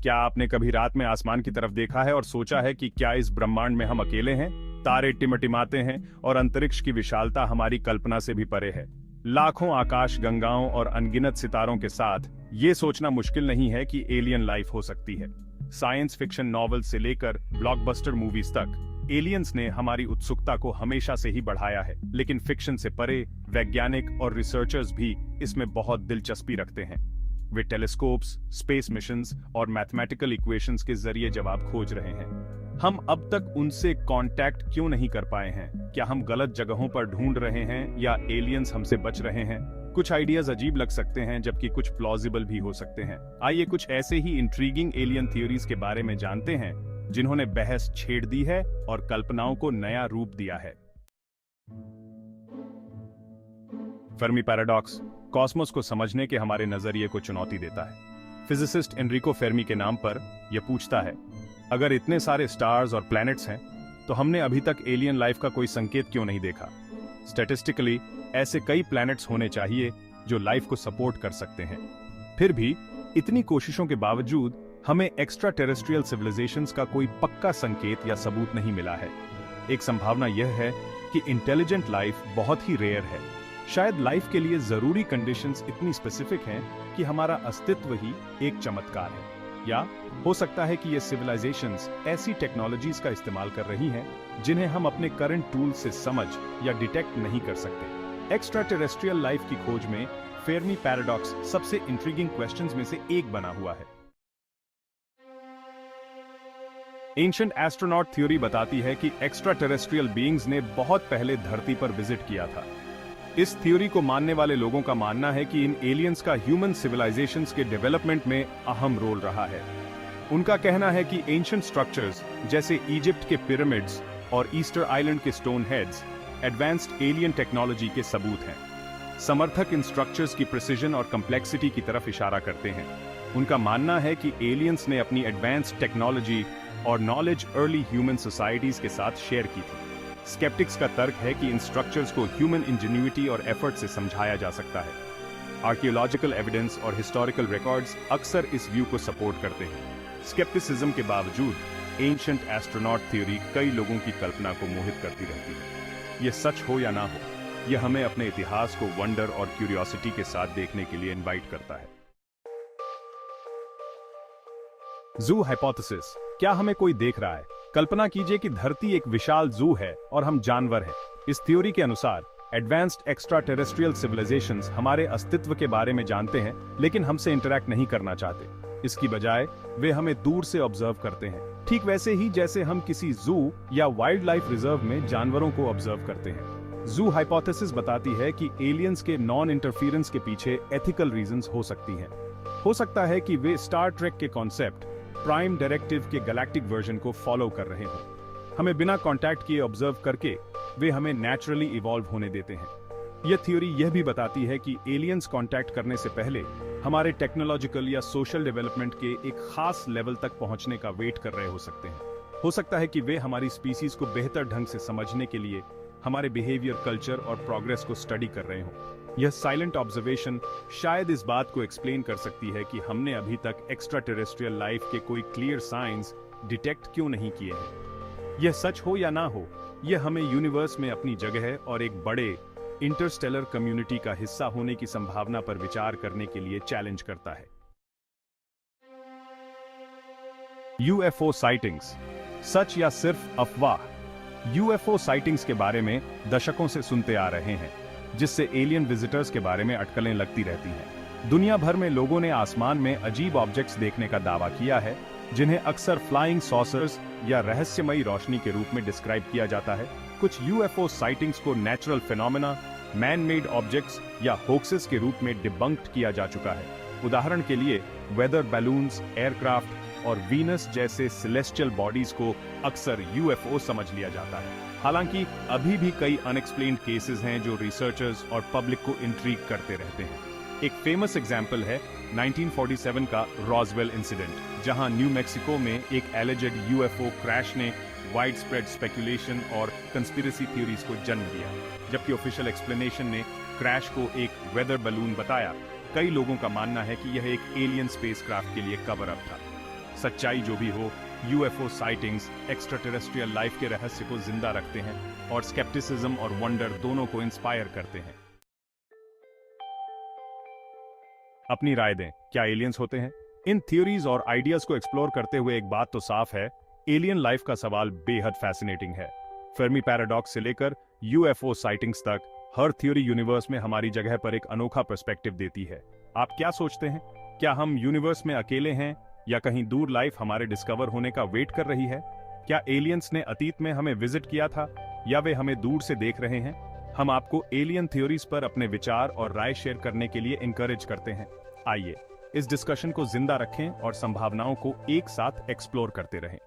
क्या आपने कभी रात में आसमान की तरफ देखा है और सोचा है कि क्या इस ब्रह्मांड में हम अकेले हैं? तारे टिमटिमाते हैं और अंतरिक्ष की विशालता हमारी कल्पना से भी परे है। लाखों आकाश गंगाओं और अनगिनत सितारों के साथ ये सोचना मुश्किल नहीं है कि एलियन लाइफ हो सकती है। साइंस फिक्शन नॉवेल से लेकर ब्लॉकबस्टर मूवीज तक एलियंस ने हमारी उत्सुकता को हमेशा से ही बढ़ाया है, लेकिन फिक्शन से परे वैज्ञानिक और रिसर्चर्स भी इसमें बहुत दिलचस्पी रखते हैं। वे टेलीस्कोप्स, स्पेस मिशंस और मैथमेटिकल इक्वेशंस के जरिए जवाब खोज रहे हैं। हम अब तक उनसे कांटेक्ट क्यों नहीं कर पाए हैं? क्या हम गलत जगहों पर ढूंढ रहे हैं या एलियंस हमसे बच रहे हैं? कुछ आइडियाज अजीब लग सकते हैं जबकि कुछ प्लॉजिबल भी हो सकते हैं। आइए कुछ ऐसे ही इंट्रीगिंग एलियन थ्योरीज के बारे में जानते हैं जिन्होंने बहस छेड़ दी है और कल्पनाओं को नया रूप दिया है। फर्मी पैराडॉक्स कॉस्मोस को समझने के हमारे नजरिए को चुनौती देता है। फिजिसिस्ट एनरिको फेर्मी के नाम पर यह पूछता है, अगर इतने सारे स्टार्स और प्लैनेट्स हैं तो हमने अभी तक एलियन लाइफ का कोई संकेत क्यों नहीं देखा? स्टैटिस्टिकली ऐसे कई प्लैनेट्स होने चाहिए जो लाइफ को सपोर्ट कर सकते हैं। फिर भी इतनी कोशिशों के बावजूद हमें एक्स्ट्रा टेरेस्ट्रियल सिविलाइजेशंस का कोई पक्का संकेत या सबूत नहीं मिला है। एक संभावना यह है कि इंटेलिजेंट लाइफ बहुत ही रेयर है। शायद लाइफ के लिए जरूरी कंडीशंस इतनी स्पेसिफिक हैं कि हमारा अस्तित्व ही एक चमत्कार है। या हो सकता है कि ये सिविलाइजेशंस ऐसी टेक्नोलॉजीज का इस्तेमाल कर रही हैं जिन्हें हम अपने करंट टूल से समझ या डिटेक्ट नहीं कर सकते। एक्स्ट्रा टेरेस्ट्रियल लाइफ की खोज में फेर्मी पैराडॉक्स सबसे इंट्रिगिंग क्वेश्चंस में से एक बना हुआ है। एंशिएंट एस्ट्रोनॉट थ्योरी बताती है कि एक्स्ट्रा टेरेस्ट्रियल बीइंग्स ने बहुत पहले धरती पर विजिट किया था। इस थ्योरी को मानने वाले लोगों का मानना है कि इन एलियंस का ह्यूमन सिविलाइजेशंस के डेवलपमेंट में अहम रोल रहा है। उनका कहना है कि एंशिएंट स्ट्रक्चर्स जैसे इजिप्ट के पिरामिड्स और ईस्टर आइलैंड के stone heads advanced alien technology के सबूत हैं। समर्थक इन स्ट्रक्चर्स की प्रिसिजन और कम्प्लेक्सिटी की तरफ इशारा करते हैं। उनका मानना है कि एलियंस ने अपनी एडवांस्ड टेक्नोलॉजी और नॉलेज अर्ली ह्यूमन सोसाइटीज के साथ शेयर की थी। स्केप्टिक्स का तर्क है कि इन स्ट्रक्चर्स को ह्यूमन इंजेन्युइटी और एफर्ट से समझाया जा सकता है। आर्कियोलॉजिकल एविडेंस और हिस्टोरिकल रिकॉर्ड्स अक्सर इस व्यू को सपोर्ट करते हैं। स्केप्टिसिज्म के बावजूद एंशिएंट एस्ट्रोनॉट थ्योरी कई लोगों की कल्पना को मोहित करती रहती है। यह सच हो या ना हो, यह हमें अपने इतिहास को वंडर और क्यूरियोसिटी के साथ देखने के लिए इनवाइट करता है। जू हाइपोथेसिस, क्या हमें कोई देख रहा है? कल्पना कीजिए कि धरती एक विशाल जू है और हम जानवर हैं। इस थ्योरी के अनुसार एडवांस्ड एक्स्ट्रा टेरेस्ट्रियल सिविलाइजेशंस हमारे अस्तित्व के बारे में जानते हैं, लेकिन हमसे इंटरैक्ट नहीं करना चाहते। इसकी बजाय वे हमें दूर से ऑब्जर्व करते हैं, ठीक वैसे ही जैसे हम किसी जू या वाइल्ड लाइफ रिजर्व में जानवरों को ऑब्जर्व करते हैं। जू हाइपोथेसिस बताती है कि एलियंस के नॉन इंटरफियरेंस के पीछे एथिकल रीजंस हो सकती हैं। हो सकता है कि वे स्टार ट्रेक के कॉन्सेप्ट प्राइम डायरेक्टिव के गैलेक्टिक वर्जन को फॉलो कर रहे हों। हमें बिना कांटेक्ट किए ऑब्जर्व करके वे हमें नेचुरली इवॉल्व होने देते हैं। यह थ्योरी यह भी बताती है कि एलियंस कांटेक्ट करने से पहले हमारे टेक्नोलॉजिकल या सोशल डेवलपमेंट के एक खास लेवल तक पहुंचने का वेट कर रहे हो सकते हैं। हो सकता है कि वे हमारी स्पीसीज को बेहतर ढंग से समझने के लिए हमारे बिहेवियर, कल्चर और प्रोग्रेस को स्टडी कर रहे हों। यह साइलेंट ऑब्जर्वेशन शायद इस बात को एक्सप्लेन कर सकती है कि हमने अभी तक एक्स्ट्रा टेरेस्ट्रियल लाइफ के कोई क्लियर साइंस डिटेक्ट क्यों नहीं किए हैं। यह सच हो या ना हो, यह हमें यूनिवर्स में अपनी जगह और एक बड़े इंटरस्टेलर कम्युनिटी का हिस्सा होने की संभावना पर विचार करने के लिए चैलेंज करता है। यूएफओ साइटिंग्स, सच या सिर्फ अफवाह? यूएफओ साइटिंग्स के बारे में दशकों से सुनते आ रहे हैं, जिससे एलियन विजिटर्स के बारे में अटकलें लगती रहती हैं। दुनिया भर में लोगों ने आसमान में अजीब ऑब्जेक्ट्स देखने का दावा किया है, जिन्हें अक्सर फ्लाइंग सॉसर्स या रहस्यमयी रोशनी के रूप में डिस्क्राइब किया जाता है। कुछ यूएफओ साइटिंग्स को natural phenomena, man made objects या होक्सेस के रूप में डिबंक्ड किया जा चुका है। उदाहरण के लिए वेदर बैलून्स, एयरक्राफ्ट और वीनस जैसे सेलेस्टियल बॉडीज को अक्सर यूएफओ समझ लिया जाता है। हालांकि अभी भी कई अनएक्सप्लेन्ड केसेस हैं जो रिसर्चर्स और पब्लिक को इंट्रीग करते रहते हैं। एक फेमस एग्जाम्पल है 1947 का रॉसवेल इंसिडेंट, जहां न्यू मैक्सिको में एक एलिजेड यूएफओ क्रैश ने वाइड स्प्रेड स्पेकुलेशन और कंस्पिरेसी थ्योरीज को जन्म दिया। जबकि ऑफिशियल एक्सप्लेनेशन ने क्रैश को एक वेदर बलून बताया, कई लोगों का मानना है कि यह एक एलियन स्पेसक्राफ्ट के लिए कवर अप था। सच्चाई जो भी हो, UFO sightings extra terrestrial life के रहस्य को जिंदा रखते हैं और स्केप्टिसिज्म और वंडर दोनों को इंस्पायर करते हैं। अपनी राय दें, क्या एलियंस होते हैं? इन थ्योरीज और आइडियाज को एक्सप्लोर करते हुए एक बात तो साफ है, एलियन लाइफ का सवाल बेहद फैसिनेटिंग है। फर्मी पैराडॉक्स से लेकर यूएफओ साइटिंग्स तक, हर थ्योरी यूनिवर्स में हमारी जगह पर एक अनोखा पर्सपेक्टिव देती है। आप क्या सोचते हैं? क्या हम यूनिवर्स में अकेले हैं या कहीं दूर लाइफ हमारे डिस्कवर होने का वेट कर रही है? क्या एलियंस ने अतीत में हमें विजिट किया था या वे हमें दूर से देख रहे हैं? हम आपको एलियन थ्योरीज पर अपने विचार और राय शेयर करने के लिए इंकरेज करते हैं। आइए इस डिस्कशन को जिंदा रखें और संभावनाओं को एक साथ एक्सप्लोर करते रहें।